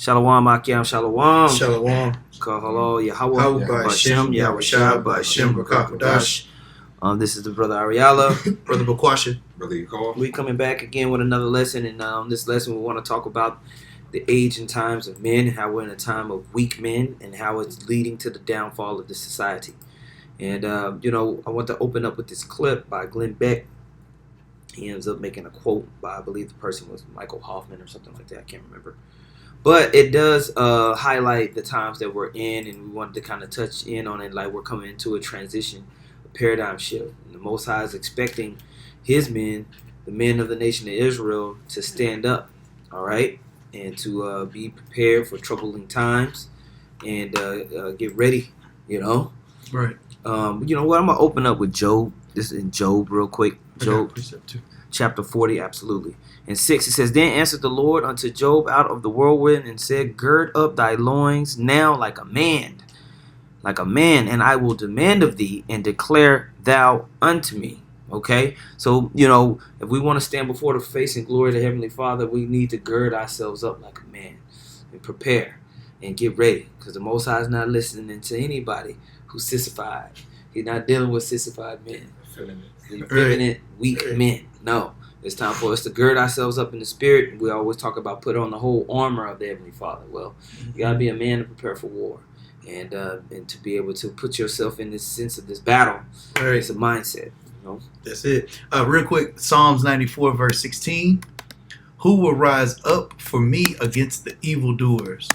Shalom, Akim, Shalom. Shalom. Kahalo, Yahweh, Hawah Ba'Shem, Yahushua Ba'Shem, B'Kakodash. This is the brother Ariala. Brother Bakwasha. Brother Yakov. We coming back again with another lesson, and this lesson we want to talk about the age and times of men, how we're in a time of weak men, and how it's leading to the downfall of the society. And I want to open up with this clip by Glenn Beck. He ends up making a quote by, I believe the person was Michael Hoffman or something like that. I can't remember. But it does highlight the times that we're in, and we wanted to kind of touch in on it, like we're coming into a transition, a paradigm shift. And the Most High is expecting his men, the men of the nation of Israel, to stand up, all right, and to be prepared for troubling times and get ready, Right. You know what? I'm going to open up with Job. This is in Job real quick. Job chapter 40, absolutely. In 6, it says, Then answered the Lord unto Job out of the whirlwind and said, Gird up thy loins now like a man, and I will demand of thee and declare thou unto me. Okay? So, if we want to stand before the face and glory of the Heavenly Father, we need to gird ourselves up like a man and prepare and get ready, because the Most High is not listening to anybody who's sissified. He's not dealing with sissified men. Effeminate, weak men. No. It's time for us to gird ourselves up in the spirit. We always talk about put on the whole armor of the Heavenly Father. Well, you got to be a man to prepare for war. And to be able to put yourself in this sense of this battle. Right. It's a mindset. That's it. Real quick, Psalms 94, verse 16. Who will rise up for me against the evildoers?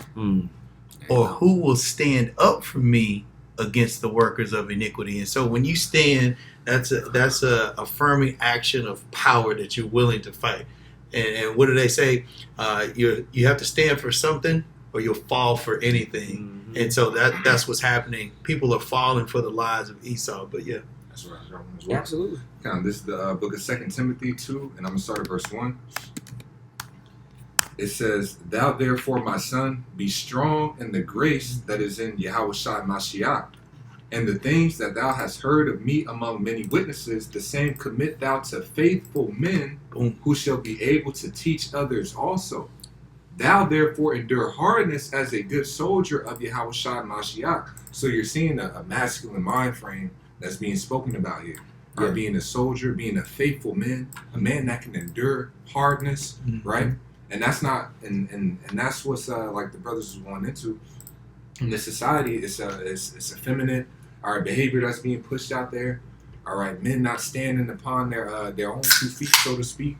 Or who will stand up for me against the workers of iniquity? And so when you stand, that's a affirming action of power that you're willing to fight. And what do they say? You have to stand for something or you'll fall for anything. Mm-hmm. And so that's what's happening. People are falling for the lies of Esau. But yeah. That's right. Absolutely. This is the book of 2 Timothy 2, and I'm going to start at verse 1. It says, Thou therefore, my son, be strong in the grace that is in Yahushua Mashiach. And the things that thou hast heard of me among many witnesses, the same commit thou to faithful men who shall be able to teach others also. Thou therefore endure hardness as a good soldier of Yahushua Mashiach. So you're seeing a masculine mind frame that's being spoken about here. Yeah. Being a soldier, being a faithful man, a man that can endure hardness, right? And that's not, and that's what's like the brothers was going into. In this society, it's effeminate. All right, behavior that's being pushed out there. All right, men not standing upon their own 2 feet, so to speak.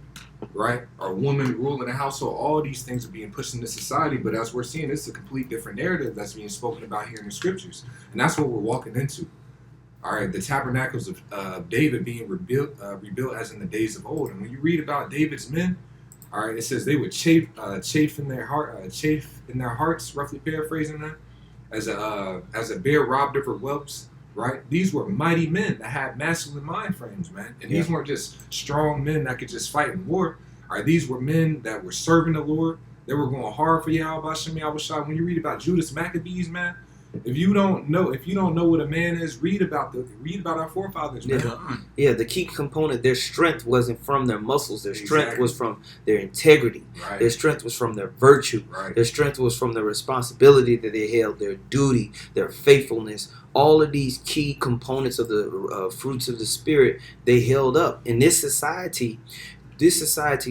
Right, or women ruling the household. All these things are being pushed into society. But as we're seeing, it's a complete different narrative that's being spoken about here in the scriptures, and that's what we're walking into. All right, the tabernacles of David being rebuilt as in the days of old. And when you read about David's men, all right, it says they would chafe in their hearts, roughly paraphrasing that, as a bear robbed of her whelps. Right, these were mighty men that had masculine mind frames, man, and these weren't just strong men that could just fight in war. All right, these were men that were serving the Lord. They were going hard for Yahweh Shem Yahushua. When you read about Judas Maccabees, man, if you don't know what a man is, read about our forefathers, man. Yeah, the key component, their strength wasn't from their muscles. Their strength was from their integrity. Right. Their strength was from their virtue. Right. Their strength was from the responsibility that they held, their duty, their faithfulness. All of these key components of the fruits of the Spirit, they held up. In this society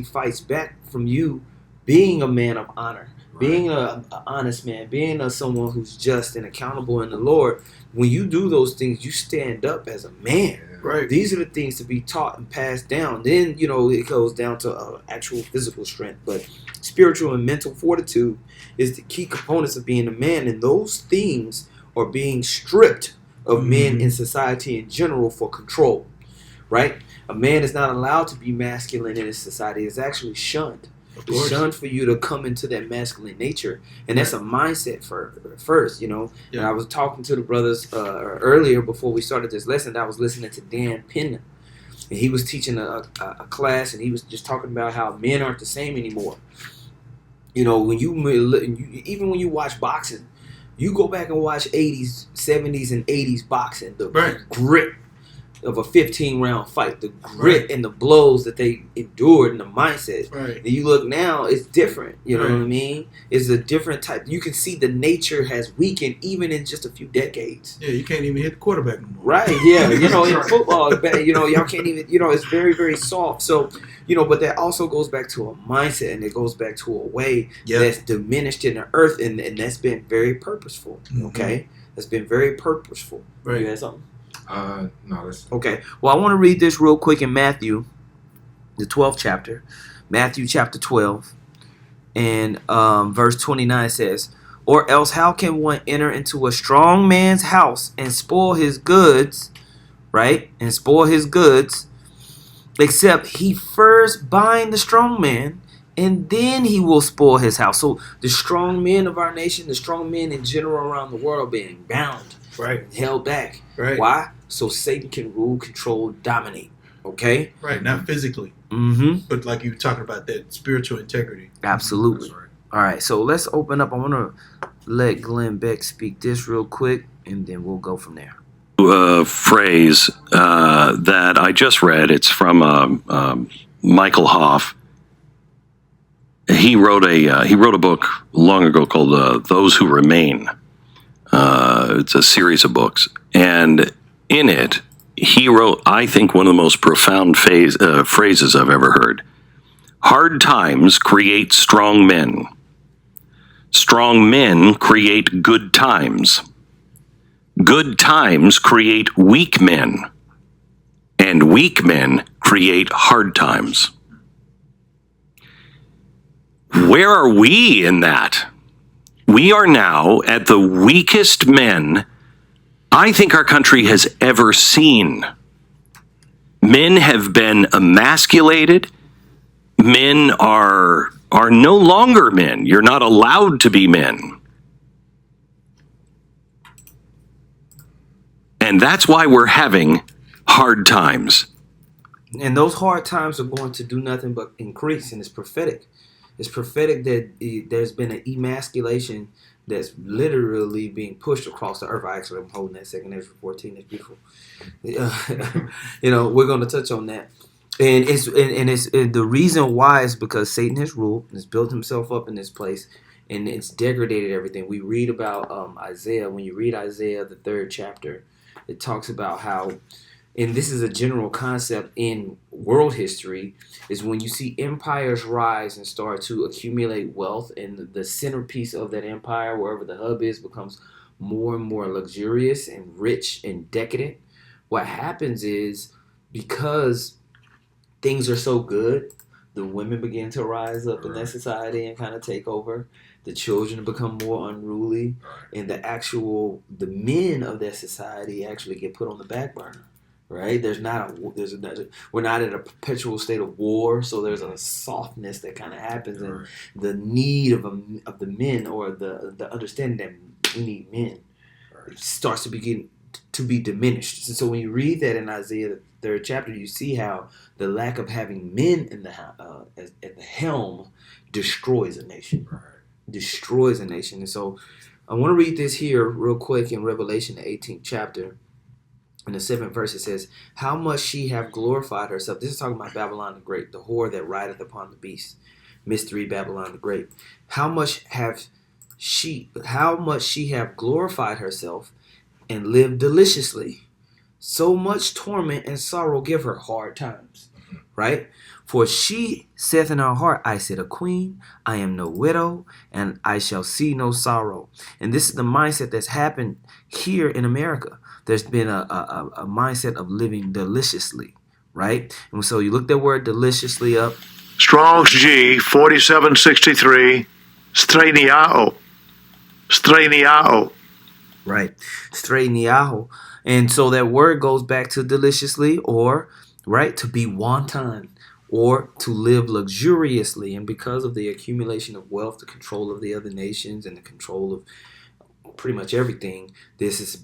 fights back from you being a man of honor. Being an honest man, being someone who's just and accountable in the Lord. When you do those things, you stand up as a man. Right. These are the things to be taught and passed down. Then, it goes down to actual physical strength. But spiritual and mental fortitude is the key components of being a man. And those things are being stripped of men in society in general for control. Right? A man is not allowed to be masculine in his society. It's actually shunned. It's shunned for you to come into that masculine nature, and that's a mindset first, And I was talking to the brothers earlier before we started this lesson. I was listening to Dan Penna, and he was teaching a class, and he was just talking about how men aren't the same anymore. When even when you watch boxing, you go back and watch 80s, 70s, and 80s boxing. The grip, of a 15-round fight. The grit and the blows that they endured and the mindset. Right. And you look now, it's different. You know Right. what I mean? It's a different type. You can see the nature has weakened even in just a few decades. Yeah, you can't even hit the quarterback no more. Right, yeah. You know, in football, you know, y'all can't even, you know, it's very, very soft. So, you know, but that also goes back to a mindset, and it goes back to a way that's diminished in the earth, and that's been very purposeful, okay? That's been very purposeful. Right. You had something? No, that's... Okay. Well, I want to read this real quick in Matthew, the 12th chapter. Matthew chapter 12, and verse 29 says, "Or else how can one enter into a strong man's house and spoil his goods," right? And spoil his goods, "except he first bind the strong man, and then he will spoil his house." So the strong men of our nation, the strong men in general around the world are being bound, Right. held back. Right. Why? So Satan can rule, control, dominate. Okay? Right. Not physically, Mm-hmm. but like you were talking about, that spiritual integrity. Absolutely. That's right. All right, so let's open up. I want to let Glenn Beck speak this real quick, and then we'll go from there. Phrase that I just read. It's from Michael Hoff. He wrote a book long ago called "Those Who Remain." It's a series of books, and in it, he wrote, I think, one of the most profound phrases I've ever heard. Hard times create strong men. Strong men create good times. Good times create weak men. And weak men create hard times. Where are we in that? We are now at the weakest men I think our country has ever seen. Men have been emasculated. Men are no longer men. You're not allowed to be men. And that's why we're having hard times. And those hard times are going to do nothing but increase, and it's prophetic. It's prophetic that there's been an emasculation that's literally being pushed across the earth. I'm holding that 2 Ezra 14. That's beautiful. You know, we're going to touch on that. And it's the reason why is because Satan has ruled and has built himself up in this place, and it's degraded everything. We read about Isaiah. When you read Isaiah, the 3rd chapter, it talks about how, and this is a general concept in world history, is when you see empires rise and start to accumulate wealth, and the centerpiece of that empire, wherever the hub is, becomes more and more luxurious and rich and decadent. What happens is, because things are so good, the women begin to rise up in that society and kind of take over. The children become more unruly, and the men of that society actually get put on the back burner. Right? We're not in a perpetual state of war, so there's a softness that kind of happens, and the need of the men, or the understanding that we need men, starts to begin to be diminished. So when you read that in Isaiah the 3rd chapter, you see how the lack of having men in at the helm destroys a nation. Destroys a nation. And so I want to read this here real quick in Revelation, the 18th chapter. In the 7th verse, it says, "How much she have glorified herself." This is talking about Babylon the Great, the whore that rideth upon the beast. Mystery Babylon the Great. How much she have glorified herself and lived deliciously. So much torment and sorrow give her hard times. Right? For she saith in her heart, I sit a queen, I am no widow, and I shall see no sorrow. And this is the mindset that's happened here in America. There's been a mindset of living deliciously, right? And so you look that word deliciously up. Strong's G 4763, straniao. Right, straniao. And so that word goes back to deliciously, or right, to be wanton, or to live luxuriously. And because of the accumulation of wealth, the control of the other nations, and the control of pretty much everything, this is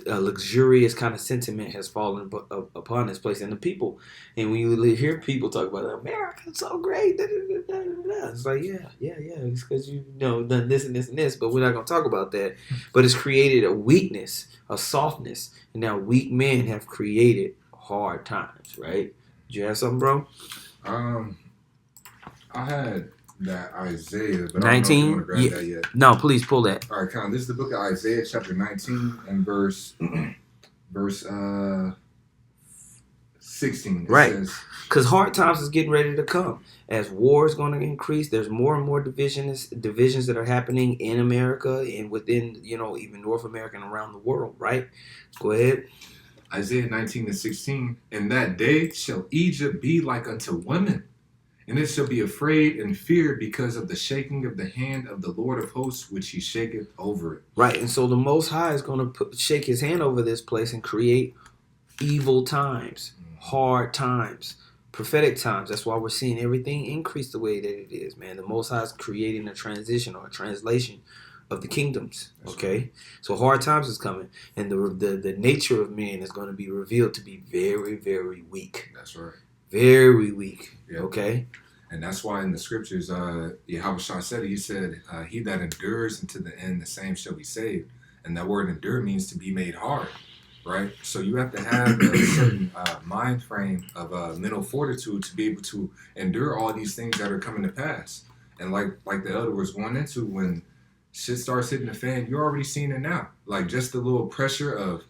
a luxurious kind of sentiment has fallen upon this place and the people. And when you hear people talk about America's so great, it's like, yeah, it's because you've done this and this and this, but we're not going to talk about that. But it's created a weakness, a softness, and now weak men have created hard times, right? Did you have something, bro? I had that Isaiah, but 19? I don't know if you want to grab that yet. No, please pull that. All right, Con, this is the book of Isaiah, chapter 19, and verse 16. It Right. says, Because hard times is getting ready to come. As war is going to increase, there's more and more divisions that are happening in America and within, even North America and around the world, right? Go ahead. Isaiah 19 and 16, in that day shall Egypt be like unto women, and it shall be afraid and feared because of the shaking of the hand of the Lord of hosts, which he shaketh over it. Right, and so the Most High is going to shake his hand over this place and create evil times, hard times, prophetic times. That's why we're seeing everything increase the way that it is, man. The Most High is creating a transition or a translation of the kingdoms, okay? Right. So hard times is coming, and the nature of man is going to be revealed to be very, very weak. That's right. Very weak, yeah. Okay? And that's why in the scriptures, Yahweh Shah said it. He said, he that endures unto the end, the same shall be saved. And that word endure means to be made hard, right? So you have to have a certain mind frame of mental fortitude to be able to endure all these things that are coming to pass. And like the elder was going into, when shit starts hitting the fan, you're already seeing it now. Like just the little pressure of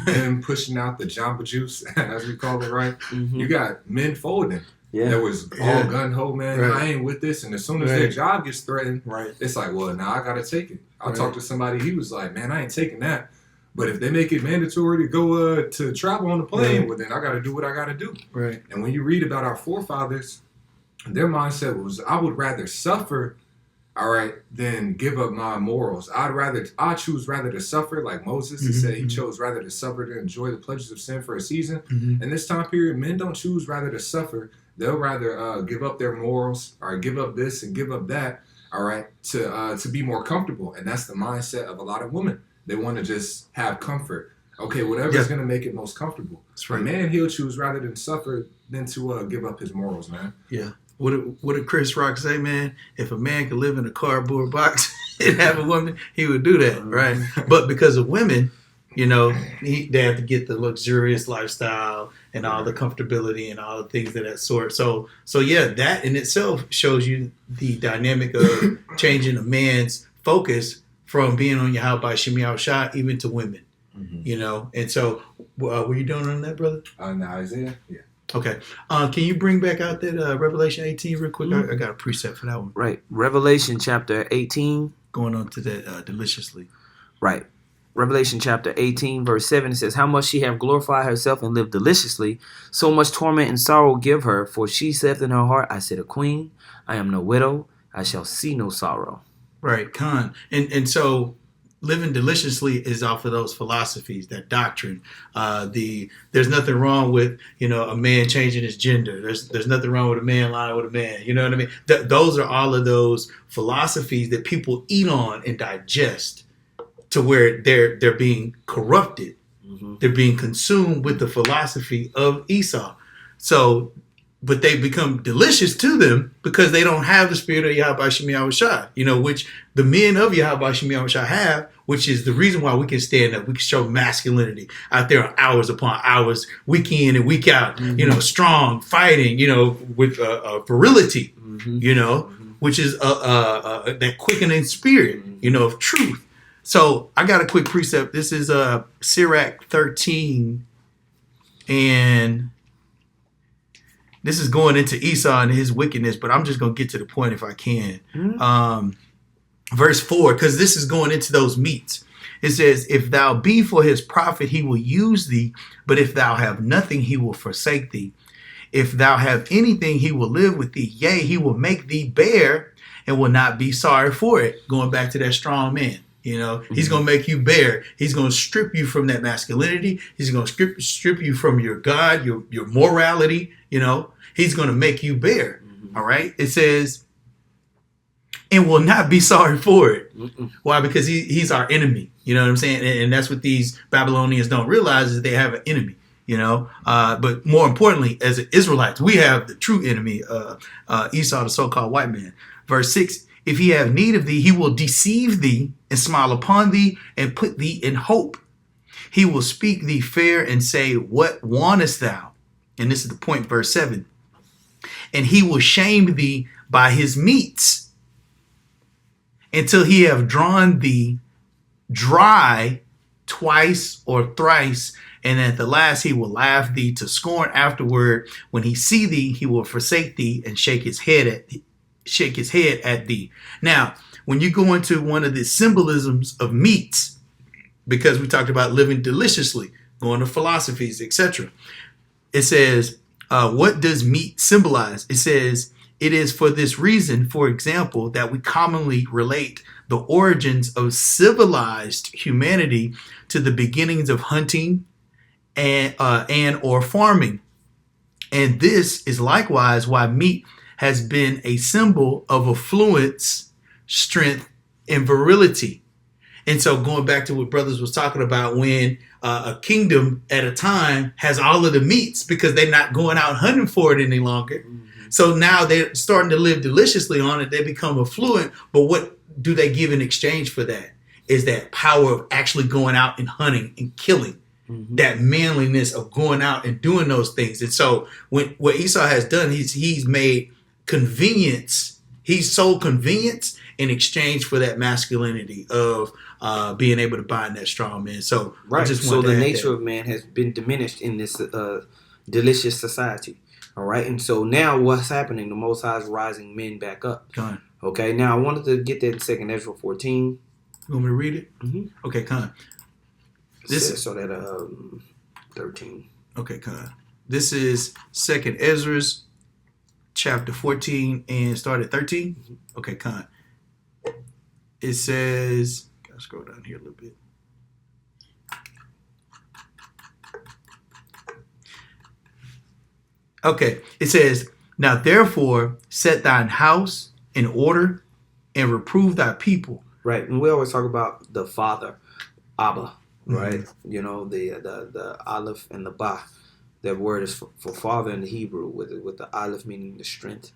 them pushing out the Jamba Juice, as we call it, right? Mm-hmm. You got men folding. Yeah. That was all gun-ho, man. Right. I ain't with this. And as soon as their job gets threatened, it's like, well, now I got to take it. I talked to somebody. He was like, man, I ain't taking that. But if they make it mandatory to go to travel on the plane, well, then I got to do what I got to do. Right. And when you read about our forefathers, their mindset was, I would rather suffer, all right, than give up my morals. I choose rather to suffer, like Moses. He said he chose rather to suffer than enjoy the pleasures of sin for a season. Mm-hmm. In this time period, men don't choose rather to suffer. They'll rather give up their morals or give up this and give up that, all right, to be more comfortable. And that's the mindset of a lot of women. They want to just have comfort. Okay, whatever is going to make it most comfortable. That's right. A man, he'll choose rather than suffer than to give up his morals, man. Yeah. What did Chris Rock say, man? If a man could live in a cardboard box and have a woman, he would do that, right? But because of women, they have to get the luxurious lifestyle and all the comfortability and all the things of that sort. So yeah, that in itself shows you the dynamic of changing a man's focus from being on Yahweh Shem Shah even to women, And so, were you doing on that, brother? In Isaiah, yeah. Okay. Can you bring back out that Revelation 18 real quick? I got a precept for that one. Right. Revelation chapter 18. Going on to that deliciously. Right. Revelation chapter 18, verse 7, it says, how much she have glorified herself and lived deliciously, so much torment and sorrow give her, for she saith in her heart, I sit a queen, I am no widow, I shall see no sorrow. Right, Khan. And so living deliciously is off of those philosophies, that doctrine. There's nothing wrong with, a man changing his gender. There's nothing wrong with a man lying with a man. You know what I mean? Those are all of those philosophies that people eat on and digest to where they're being corrupted. Mm-hmm. They're being consumed with the philosophy of Esau. So, but they become delicious to them because they don't have the spirit of Yahweh Shem Yahushua, which the men of Yahweh Shem Yahushua have, which is the reason why we can stand up. We can show masculinity out there hours upon hours, week in and week out, strong, fighting, with virility, which is that quickening spirit, of truth. So I got a quick precept. This is Sirach 13, and this is going into Esau and his wickedness, but I'm just going to get to the point if I can. Mm-hmm. Verse 4, because this is going into those meats. It says, if thou be for his profit, he will use thee, but if thou have nothing, he will forsake thee. If thou have anything, he will live with thee. Yea, he will make thee bare and will not be sorry for it. Going back to that strong man. He's going to make you bare. He's going to strip you from that masculinity. He's going to strip you from your God, your morality. He's going to make you bare. Mm-hmm. All right. It says, and will not be sorry for it. Mm-mm. Why? Because he's our enemy. You know what I'm saying? And that's what these Babylonians don't realize is they have an enemy. But more importantly, as Israelites, we have the true enemy, Esau, the so-called white man. Verse 6, if he have need of thee, he will deceive thee and smile upon thee and put thee in hope. He will speak thee fair and say, what wantest thou? And this is the point, verse 7. And he will shame thee by his meats until he have drawn thee dry twice or thrice, and at the last he will laugh thee to scorn afterward. When he see thee, he will forsake thee and shake his head at thee. Now, when you go into one of the symbolisms of meats, because we talked about living deliciously, going to philosophies, etc., it says, what does meat symbolize? It says, it is for this reason, for example, that we commonly relate the origins of civilized humanity to the beginnings of hunting and or farming. And this is likewise why meat has been a symbol of affluence, strength, and virility. And so going back to what brothers was talking about, when a kingdom at a time has all of the meats because they're not going out hunting for it any longer. Mm-hmm. So now they're starting to live deliciously on it. They become affluent. But what do they give in exchange for that? Is that power of actually going out and hunting and killing. Mm-hmm. That manliness of going out and doing those things. And so what Esau has done, he's made convenience. He's sold convenience in exchange for that masculinity of being able to bind that strong man. So right. So the nature of man has been diminished in this delicious society. All right. And so now what's happening? The Most High is rising men back up. Con. Okay. Now I wanted to get that in 2nd Ezra 14. You want me to read it? Mm-hmm. Okay, Con. So that 13. Okay, Con. This is 2nd Ezra chapter 14 and start at 13. Mm-hmm. Okay, Con. It says, gotta scroll down here a little bit. Okay, it says, now therefore set thine house in order and reprove thy people. Right, and we always talk about the father, Abba, right? Mm-hmm. You know, the Aleph and the Ba. That word is for father in the Hebrew, with the Aleph meaning the strength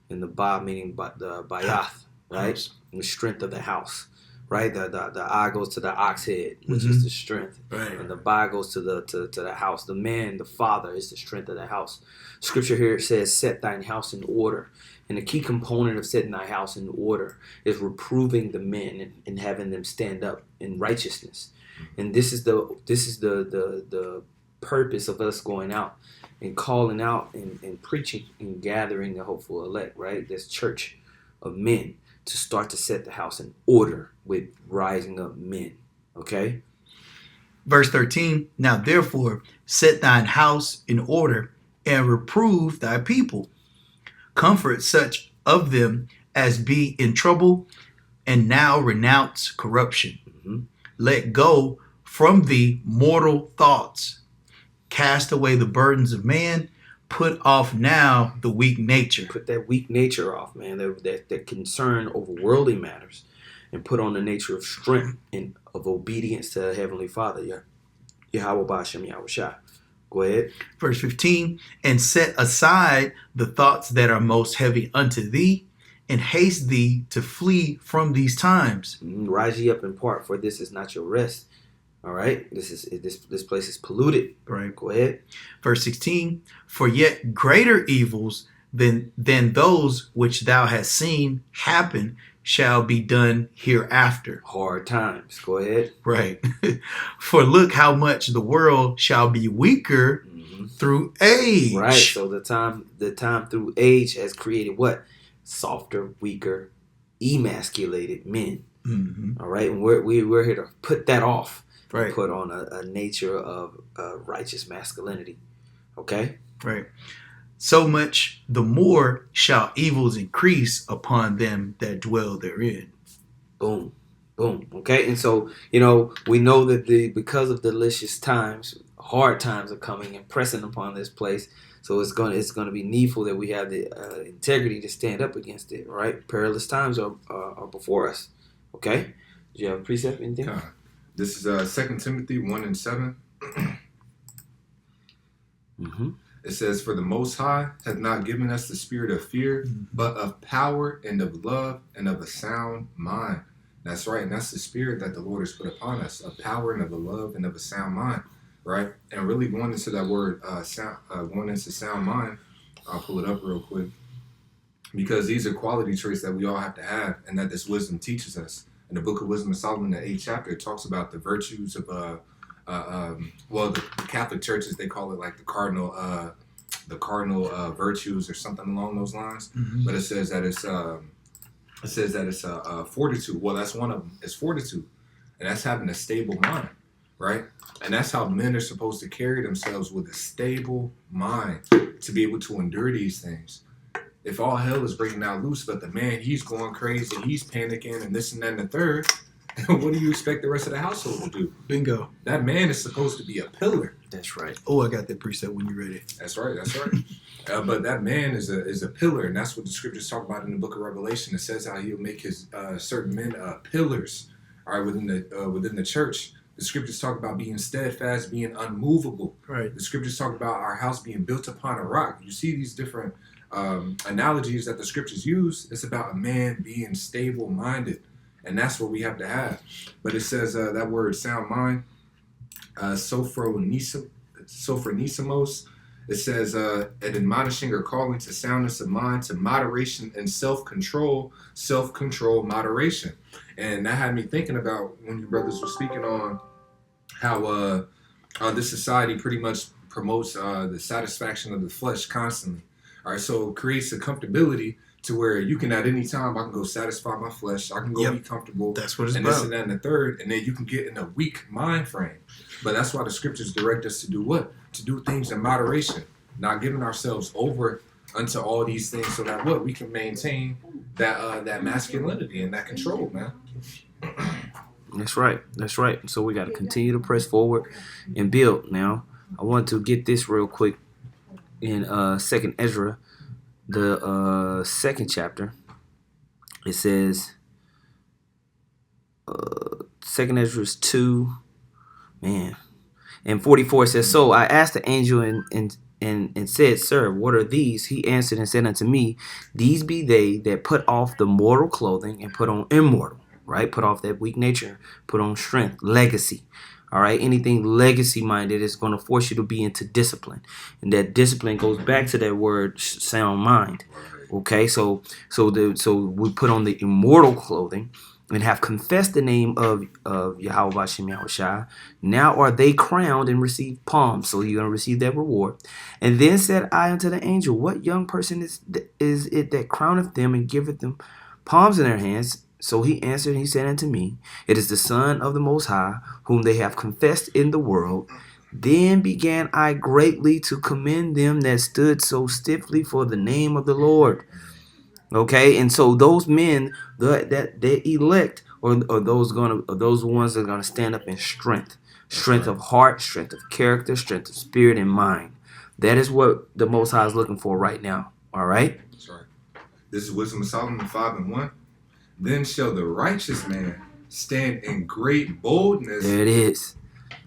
and the Ba meaning the Bayath, right? House. The strength of the house, right? The I goes to the ox head, which is the strength, right? And the Ba goes to the house. The man, the father, is the strength of the house. Scripture here says, "Set thine house in order." And the key component of setting thy house in order is reproving the men and having them stand up in righteousness. And this is the purpose of us going out and calling out and preaching and gathering the hopeful elect, right? This church of men to start to set the house in order with rising up men. Okay? Verse 13, now therefore set thine house in order and reprove thy people. Comfort such of them as be in trouble, and now renounce corruption. Mm-hmm. Let go from thee mortal thoughts. Cast away the burdens of man. Put off now the weak nature. Put that weak nature off, man. That concern over worldly matters, and put on the nature of strength and of obedience to the Heavenly Father. Yahweh Ba'ashem Yahweh Shah. Go ahead. Verse 15, and set aside the thoughts that are most heavy unto thee, and haste thee to flee from these times. Rise ye up in part, for this is not your rest. All right, this place is polluted. Right. Go ahead. Verse 16, for yet greater evils than those which thou hast seen happen shall be done hereafter. Hard times. Go ahead. Right. For look how much the world shall be weaker through age. Right. So the time through age has created what? Softer, weaker, emasculated men. Mm-hmm. All right. And we're here to put that off. Right. Put on a nature of righteous masculinity. Okay. Right. So much the more shall evils increase upon them that dwell therein. Boom. Boom. Okay. And so, we know that because of delicious times, hard times are coming and pressing upon this place. So it's gonna be needful that we have the integrity to stand up against it. Right. Perilous times are before us. Okay. Do you have a precept? Anything? This is 2 Timothy 1 and 7. Mm-hmm. It says, for the Most High hath not given us the spirit of fear, but of power and of love and of a sound mind. That's right. And that's the spirit that the Lord has put upon us, of power and of a love and of a sound mind, right? And really going into that word, going into sound mind, I'll pull it up real quick, because these are quality traits that we all have to have, and that this wisdom teaches us. In the Book of Wisdom of Solomon, the 8th chapter, it talks about the virtues of, the Catholic churches, they call it like the cardinal virtues or something along those lines. Mm-hmm. But it says that it's fortitude. Well, that's one of them. It's fortitude, and that's having a stable mind, right? And that's how men are supposed to carry themselves, with a stable mind, to be able to endure these things. If all hell is breaking out loose, but the man, he's going crazy, he's panicking, and this and that and the third, what do you expect the rest of the household to do? Bingo. That man is supposed to be a pillar. That's right. Oh, I got that precept when you're ready. That's right. That's right. But that man is a pillar, and that's what the scriptures talk about in the Book of Revelation. It says how he'll make his certain men pillars, all right, within the church. The scriptures talk about being steadfast, being unmovable. Right. The scriptures talk about our house being built upon a rock. You see these different analogies that the scriptures use. It's about a man being stable-minded, and that's what we have to have. But it says that word sound mind, sophronismos. It says an admonishing or calling to soundness of mind, to moderation and self-control, moderation. And that had me thinking about when you brothers were speaking on how this society pretty much promotes the satisfaction of the flesh constantly. All right, so it creates a comfortability to where you can at any time, I can go satisfy my flesh, I can go be comfortable. That's what it's and about. this and that and the third, and then you can get in a weak mind frame. But that's why the scriptures direct us to do what? To do things in moderation, not giving ourselves over unto all these things, so that what? We can maintain that masculinity and that control, man. That's right. That's right. So we got to continue to press forward and build. Now, I want to get this real quick in 2nd Ezra, the 2nd chapter. It says, 2nd Ezra 2, man, and 44 says, so I asked the angel and said, sir, what are these? He answered and said unto me, these be they that put off the mortal clothing and put on immortal, right? Put off that weak nature, put on strength, legacy. All right, anything legacy minded is going to force you to be into discipline, and that discipline goes back to that word sound mind. Okay, so we put on the immortal clothing and have confessed the name of Yahweh Bashem Yahushua. Now are they crowned and receive palms. So you're going to receive that reward. And then said I unto the angel, what young person is it that crowneth them and giveth them palms in their hands? So he answered and he said unto me, it is the Son of the Most High, whom they have confessed in the world. Then began I greatly to commend them that stood so stiffly for the name of the Lord. Okay, and so those men that they elect, or those ones that are gonna stand up in strength of heart, strength of character, strength of spirit and mind. That is what the Most High is looking for right now. All right. That's right. This is Wisdom of Solomon 5:1. Then shall the righteous man stand in great boldness. There it is.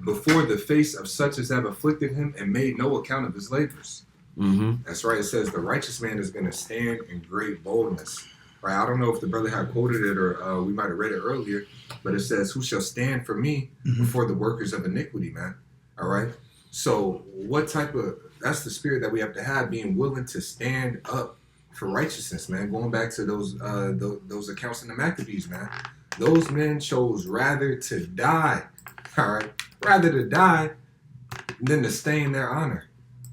Before the face of such as have afflicted him and made no account of his labors. Mm-hmm. That's right. It says the righteous man is going to stand in great boldness. Right. I don't know if the brother had quoted it or we might have read it earlier, but it says, "Who shall stand for me before the workers of iniquity?" Man. All right. So what type of? That's the spirit that we have to have, being willing to stand up for righteousness, man. Going back to those accounts in the Maccabees, man. Those men chose rather to die. All right. Rather to die than to stain their honor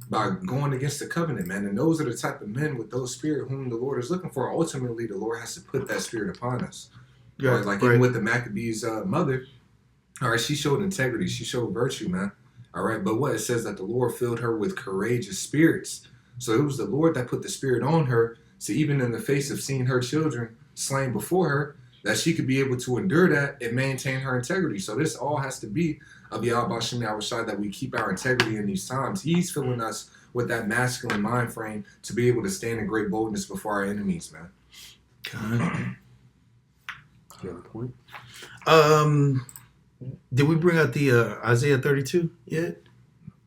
by going against the covenant, man. And those are the type of men with those spirit whom the Lord is looking for. Ultimately, the Lord has to put that spirit upon us. Yeah, right? Like even with the Maccabees' mother, all right, she showed integrity. She showed virtue, man. All right, but what? It says that the Lord filled her with courageous spirits. So it was the Lord that put the spirit on her. So even in the face of seeing her children slain before her, that she could be able to endure that and maintain her integrity. So this all has to be of Yahweh Bashem Yahushua, that we keep our integrity in these times. He's filling us with that masculine mind frame to be able to stand in great boldness before our enemies, man. You have a point? Did we bring out the Isaiah 32 yet?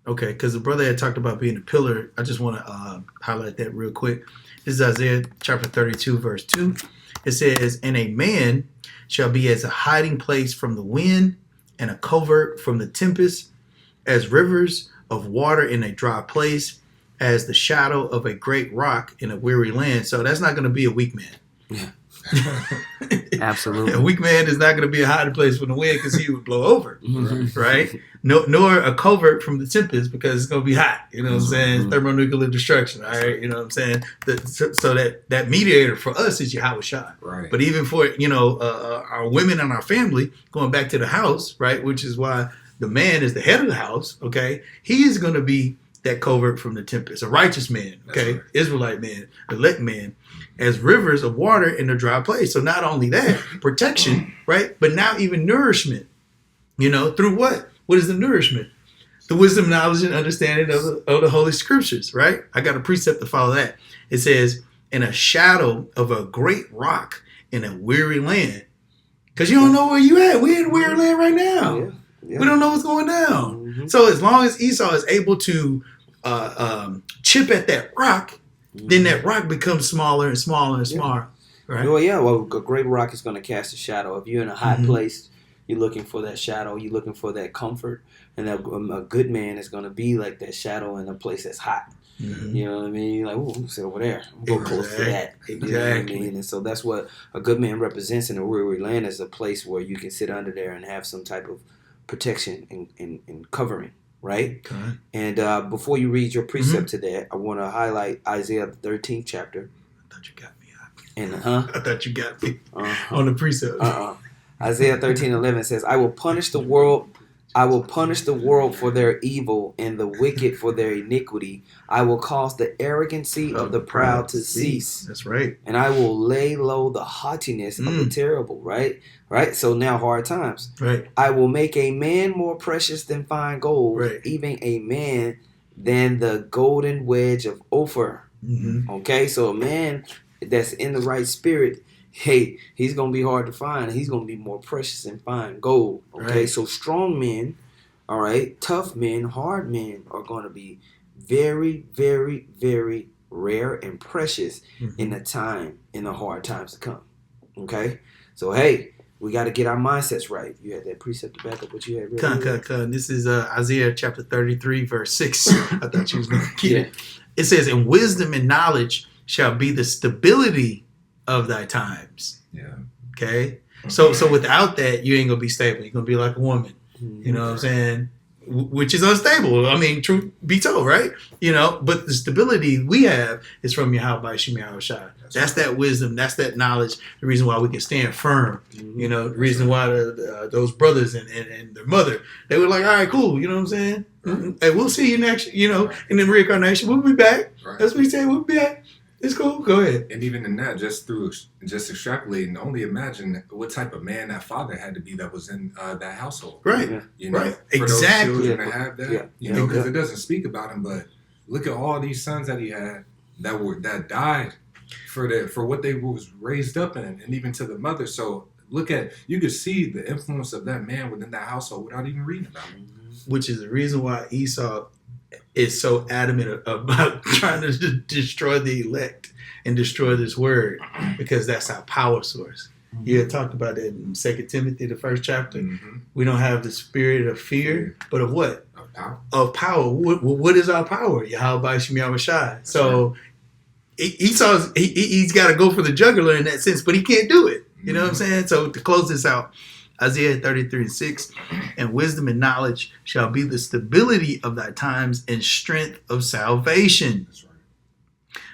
Okay, because the brother had talked about being a pillar. I just want to highlight that real quick. This is Isaiah chapter 32, verse 2. It says, and a man shall be as a hiding place from the wind and a covert from the tempest, as rivers of water in a dry place, as the shadow of a great rock in a weary land. So that's not going to be a weak man. Yeah. Absolutely. A weak man is not going to be a hiding place from the wind because he would blow over, Mhm. right? No, nor a covert from the tempest because it's going to be hot. You know what I'm saying? Thermonuclear destruction. All right, you know what I'm saying? So that mediator for us is Yahweh Shai. Right. But even for our women and our family, going back to the house, right? Which is why the man is the head of the house. Okay, he is going to be that covert from the tempest, a righteous man. Okay, That's right. Israelite man, elect man, as rivers of water in a dry place. So not only that, protection, right? But now even nourishment, through what? What is the nourishment? The wisdom, knowledge, and understanding of the Holy Scriptures, right? I got a precept to follow that. It says, in a shadow of a great rock in a weary land. Because you don't know where you at. We're in weary land right now. Yeah. Yeah. We don't know what's going down. Mhm. So as long as Esau is able to chip at that rock, then that rock becomes smaller and smaller and smaller. Right? Well, yeah. Well, a great rock is going to cast a shadow. If you're in a hot Mhm. place, you're looking for that shadow. You're looking for that comfort. And a good man is going to be like that shadow in a place that's hot. Mhm. You know what I mean? You're like, oh, I'm sit over there. I'm going close to that. You know what I Exactly. mean? And so that's what a good man represents in a weary land, is a place where you can sit under there and have some type of protection and covering, right? Okay. And before you read your precept to that, I want to highlight Isaiah the 13th chapter. I thought you got me. And I thought you got me uh-huh. on the precept. Isaiah 13:11 says, I will punish the world for their evil and the wicked for their iniquity. I will cause the arrogancy of the proud to cease. That's right. And I will lay low the haughtiness of the terrible, right? Right? So now hard times. Right. I will make a man more precious than fine gold, Right. even a man than the golden wedge of Ophir. Mm-hmm. Okay, so a man that's in the right spirit, hey, he's going to be hard to find. He's going to be more precious than fine gold. Okay, Right. so strong men, all right, tough men, hard men are going to be very, very, very rare and precious in the hard times to come. Okay, so hey, we got to get our mindsets right. You had that precept to back up what you had read. Con. This is Isaiah chapter 33, verse 6. I thought you was going to get it. It says, and wisdom and knowledge shall be the stability of thy times. Yeah. Okay? So without that, you ain't going to be stable. You're going to be like a woman. You know what I'm saying? Which is unstable. I mean, truth be told, right? But the stability we have is from Yahweh Shem Yahweh Shai. That's that wisdom. That's that knowledge. The reason why we can stand firm. The reason why those brothers and their mother, they were like, all right, cool. You know what I'm saying? Right. Hey, we'll see you next, in the reincarnation. We'll be back. Right. That's what he said. We'll be back. It's cool. Go ahead. And even in that, just extrapolating, only imagine what type of man that father had to be that was in that household. Right. Yeah. Right. For Exactly. those children to have that, Yeah. because it doesn't speak about him, but look at all these sons that he had that died for what they was raised up in, and even to the mother. So you could see the influence of that man within that household without even reading about him. Which is the reason why Esau is so adamant about trying to destroy the elect and destroy this word, because that's our power source. You had talked about that in 2 Timothy, the first chapter. Mm-hmm. We don't have the spirit of fear, but of what? Of power. Of power. What is our power? Yahweh Shem Yahweh Shai. So Esau's he's got to go for the jugular in that sense, but he can't do it. You know what I'm saying? So to close this out, Isaiah 33:6, and wisdom and knowledge shall be the stability of thy times and strength of salvation. That's right.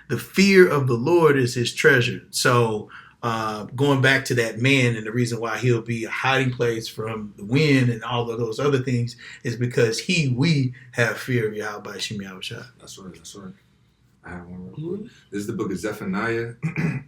The fear of the Lord is his treasure. So going back to that man, and the reason why he'll be a hiding place from the wind and all of those other things is because we have fear of Yahweh Shem Yahweh Shai. That's right. I have one real quick. This is the book of Zephaniah,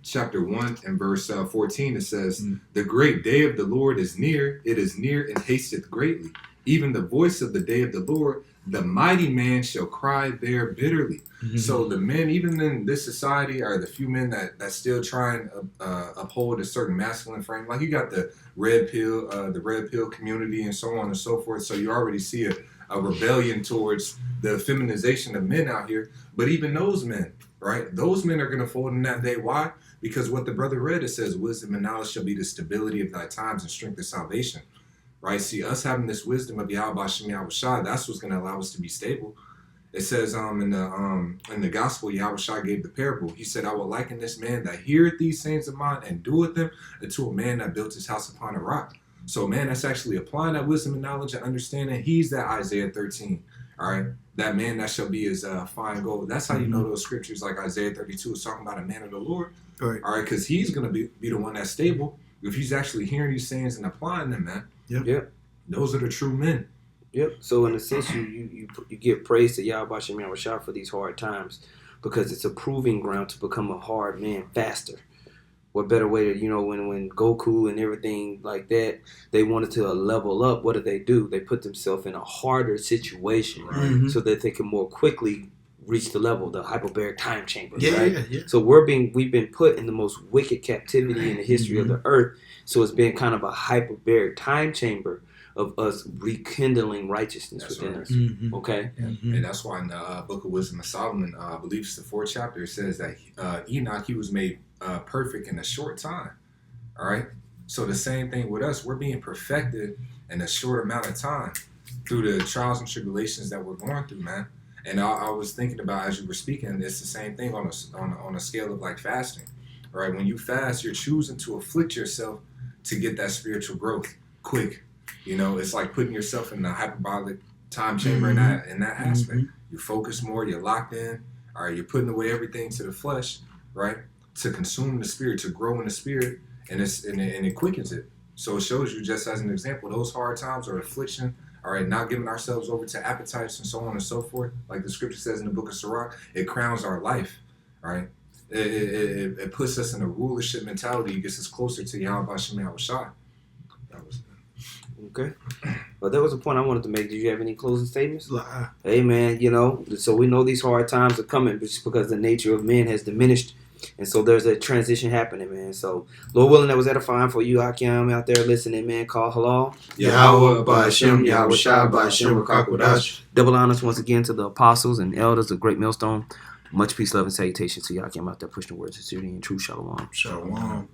chapter 1 and verse 14. It says, the great day of the Lord is near. It is near and hasteth greatly. Even the voice of the day of the Lord, the mighty man shall cry there bitterly. Mm-hmm. So the men, even in this society, are the few men that still try and uphold a certain masculine frame. Like you got the red pill community and so on and so forth. So you already see a rebellion towards the feminization of men out here. But even those men, right? Those men are going to fold in that day. Why? Because what the brother read, it says, wisdom and knowledge shall be the stability of thy times and strength of salvation. Right? See, us having this wisdom of Yahweh Shem Yahweh Shai, that's what's going to allow us to be stable. It says in the gospel, Yahweh Shai gave the parable. He said, I will liken this man that heareth these sayings of mine and doeth them unto a man that built his house upon a rock. So, man, that's actually applying that wisdom and knowledge and understanding. He's that Isaiah 13. All right, that man that shall be as fine gold. That's how you know those scriptures like Isaiah 32 is talking about a man of the Lord. Right. All right, because he's going to be the one that's stable. If he's actually hearing these sayings and applying them, man. Yep. Those are the true men. Yep. So in a sense, you give praise to Yahweh Shem Yahweh Shai for these hard times, because it's a proving ground to become a hard man faster. What better way to, when Goku and everything like that, they wanted to level up, what do? They put themselves in a harder situation so that they can more quickly reach the level, the hyperbaric time chamber, right? Yeah. So we've been put in the most wicked captivity in the history of the earth. So it's been kind of a hyperbaric time chamber of us rekindling righteousness within us. Okay? And that's why in the Book of Wisdom of Solomon, I believe it's the 4th chapter, it says that Enoch, he was made perfect in a short time. All right? So the same thing with us. We're being perfected in a short amount of time through the trials and tribulations that we're going through, man. And I was thinking about, as you were speaking, it's the same thing on a scale of like fasting. All right? When you fast, you're choosing to afflict yourself to get that spiritual growth quick. It's like putting yourself in the hyperbolic time chamber in that aspect. You focus more, you're locked in, all right, you're putting away everything to the flesh, right? To consume the spirit, to grow in the spirit, and it quickens it. So it shows you, just as an example, those hard times or affliction, all right, not giving ourselves over to appetites and so on and so forth, like the scripture says in the book of Sirach, it crowns our life, right? It puts us in a rulership mentality, it gets us closer to Yahweh Shem Yahweh Shai. Okay. Well, that was a point I wanted to make. Did you have any closing statements? Hey, man, so we know these hard times are coming just because the nature of men has diminished. And so there's a transition happening, man. So, Lord willing, that was edifying for you, Hakim, out there listening, man. Call halal. Yahweh Ba'Shem, Yahweh Shai Ba'Shem Rakakwadash. Double honors once again to the apostles and elders of Great Millstone. Much peace, love, and salutations to you, Hakim, out there pushing words of sincerity and true. Shalom. Shalom.